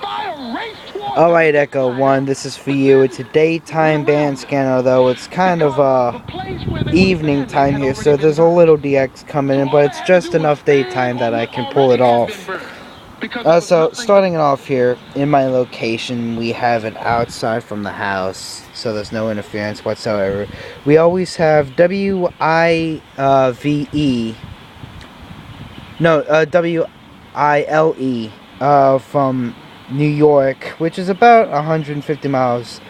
Alright, Echo 1, this is for you. It's a daytime band scanner, though it's kind of evening time here, so there's a little DX coming in, but it's just enough daytime that I can pull it off. So, starting it off here, in my location, we have it outside from the house, so there's no interference whatsoever. We always have WILE, from New York, which is about 150 miles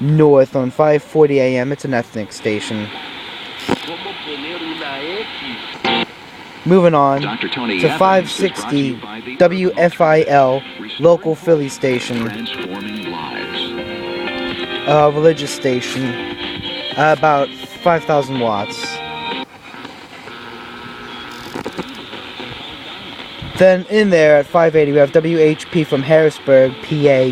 north on 5:40 a.m. It's an ethnic station. Moving on to 560 WFIL, local Philly station, religious station, about 5,000 watts. Then in there at 580 we have WHP from Harrisburg, PA,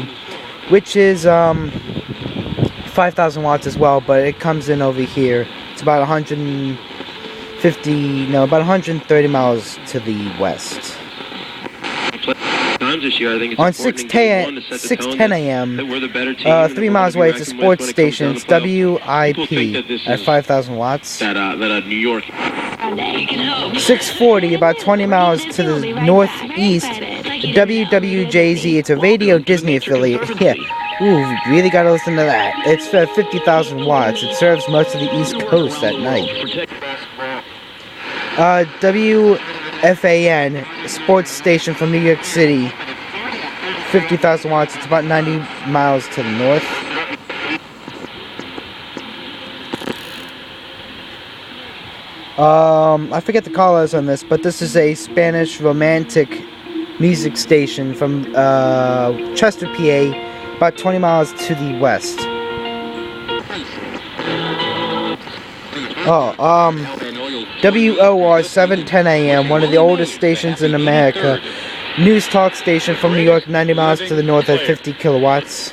which is 5,000 watts as well, but it comes in over here. It's about 130 miles to the west. On 6:10 a.m., 3 miles away, it's a sports station. It's WIP at 5,000 watts. 6:40, about 20 miles to the northeast, WWJZ. It's a Radio Disney affiliate. Yeah, ooh, really gotta listen to that. It's 50,000 watts. It serves most of the East Coast at night. WFAN, sports station from New York City, 50,000 watts. It's about 90 miles to the north. I forget the callers on this, but this is a Spanish romantic music station from Chester, PA, about 20 miles to the west. WOR 7:10 a.m., one of the oldest stations in America. News talk station from New York, 90 miles to the north at 50 kilowatts.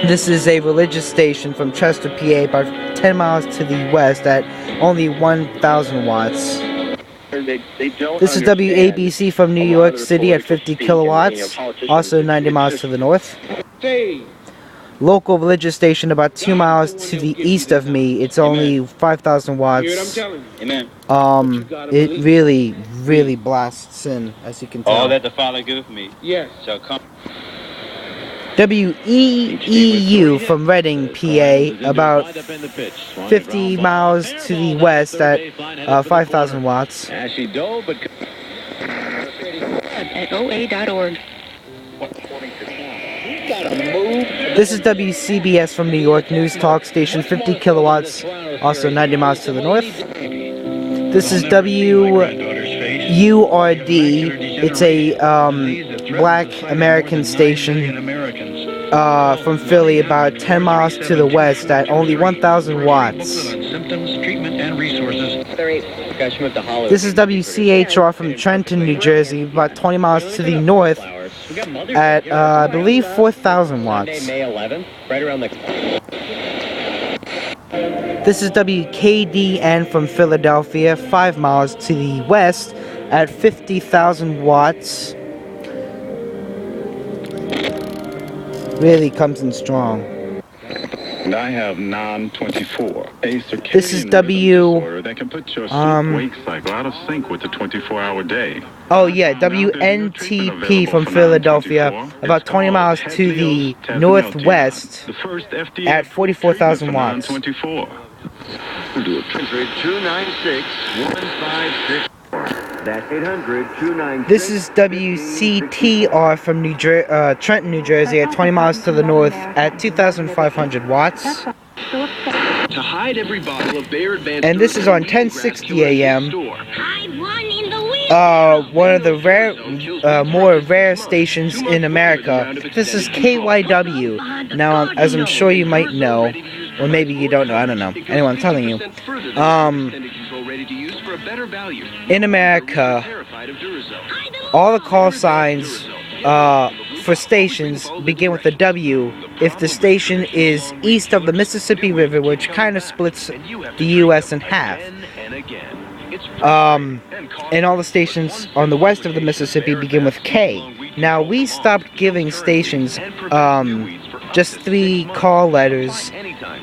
This is a religious station from Chester, PA, about 10 miles to the west at only 1,000 watts. This is WABC from New York City at 50 kilowatts, also 90 miles to the north. Local religious station about 2 miles to the east of me. It's only 5,000 watts. It really blasts in, as you can tell. Oh, that the Father gave me. Yes. So come. WEEU from Reading, PA, about 50 miles to the west at 5,000 watts. At OA.org. This is WCBS from New York, news talk station, 50 kilowatts, also 90 miles to the north. This is WURD. It's a black American station from Philly, about 10 miles to the west at only 1,000 watts. This is WCHR from Trenton, New Jersey, about 20 miles to the north at, I believe, 4,000 watts. This is WKDN from Philadelphia, 5 miles to the west at 50,000 watts. Really comes in strong. And I have non-24. This is W. That can put your sleep-wake cycle out of sync with the 24-hour day. Oh yeah, WNTP from Philadelphia, about 20 miles to the northwest at 44,000 watts. 24. 296-156. That's 800-296. This is WCTR from Trenton, New Jersey, at 20 miles to the north at 2,500 watts. To hide every bottle of Bayer Advanced. And this is on 1060 AM. One of the more rare stations in America. This is KYW. Now, as I'm sure you might know, or maybe you don't know, I don't know. Anyway, I'm telling you. In America, all the call signs for stations begin with a W if the station is east of the Mississippi River, which kind of splits the U.S. in half. And all the stations on the west of the Mississippi begin with K. Now, we stopped giving stations just 3 call letters,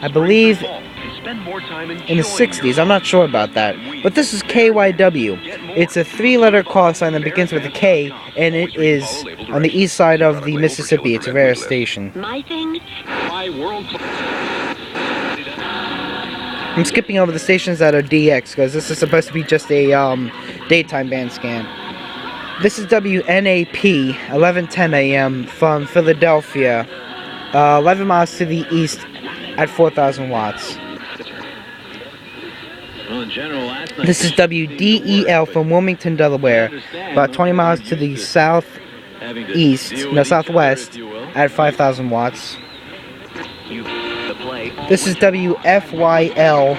I believe, in the 60s. I'm not sure about that. But this is KYW. It's a 3-letter call sign that begins with a K, and it is on the east side of the Mississippi. It's a rare station. My thing? I'm skipping over the stations that are DX, because this is supposed to be just a daytime band scan. This is WNAP, 11:10 a.m. from Philadelphia, 11 miles to the east at 4,000 watts. This is WDEL from Wilmington, Delaware, about 20 miles to the southwest at 5,000 watts. This is WFYL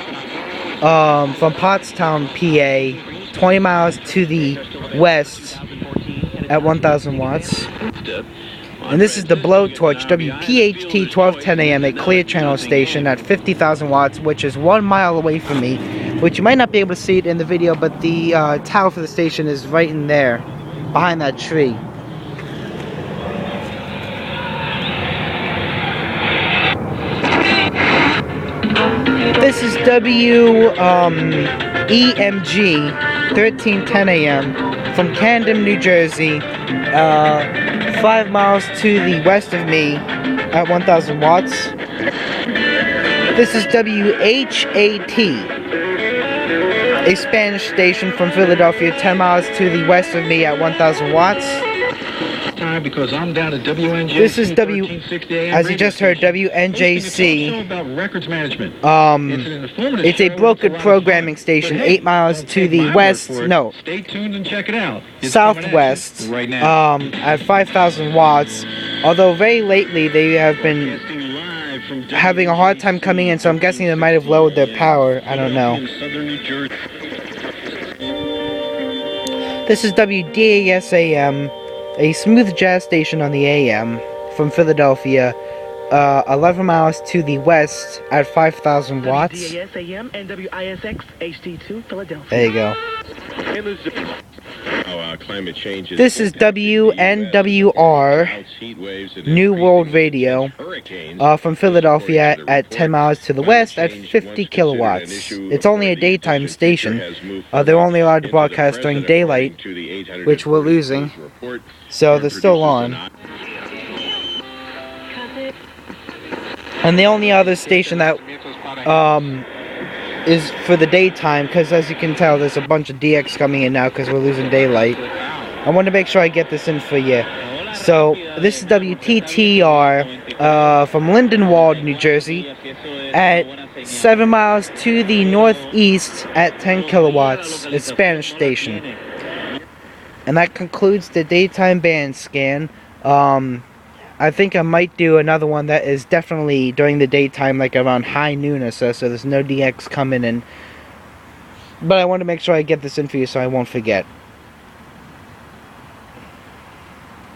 from Pottstown, PA, 20 miles to the west at 1,000 watts. And this is the Blowtorch, WPHT 1210 AM, a clear channel station at 50,000 watts, which is 1 mile away from me, which you might not be able to see it in the video, but the tower for the station is right in there, behind that tree. This is WEMG, 1310 AM, from Camden, New Jersey, 5 miles to the west of me at 1,000 watts. This is WHAT, a Spanish station from Philadelphia, 10 miles to the west of me at 1,000 watts. Because I'm down at WNJC. This is as you just heard, WNJC. It's a brokered programming station, 8 miles to the west. No, stay tuned and check it out. Southwest. At 5,000 watts. Although very lately they have been having a hard time coming in, so I'm guessing they might have lowered their power. I don't know. This is WDAS-AM. A smooth jazz station on the AM from Philadelphia, 11 miles to the west at 5,000 watts. WDAS-AM and WISX HD2 Philadelphia. There you go. Climate change This is WNWR, New World Radio, from Philadelphia at 10 miles to the west at 50 kilowatts. It's only a daytime station. They're only allowed to broadcast during daylight, which we're losing, so they're still on. And the only other station that is for the daytime, because as you can tell, there's a bunch of DX coming in now because we're losing daylight. I want to make sure I get this in for you. So this is WTTR from Lindenwold, New Jersey, at 7 miles to the northeast at 10 kilowatts. It's a Spanish station. And that concludes the daytime band scan. I think I might do another one that is definitely during the daytime, like around high noon or so there's no DX coming in. But I want to make sure I get this in for you so I won't forget.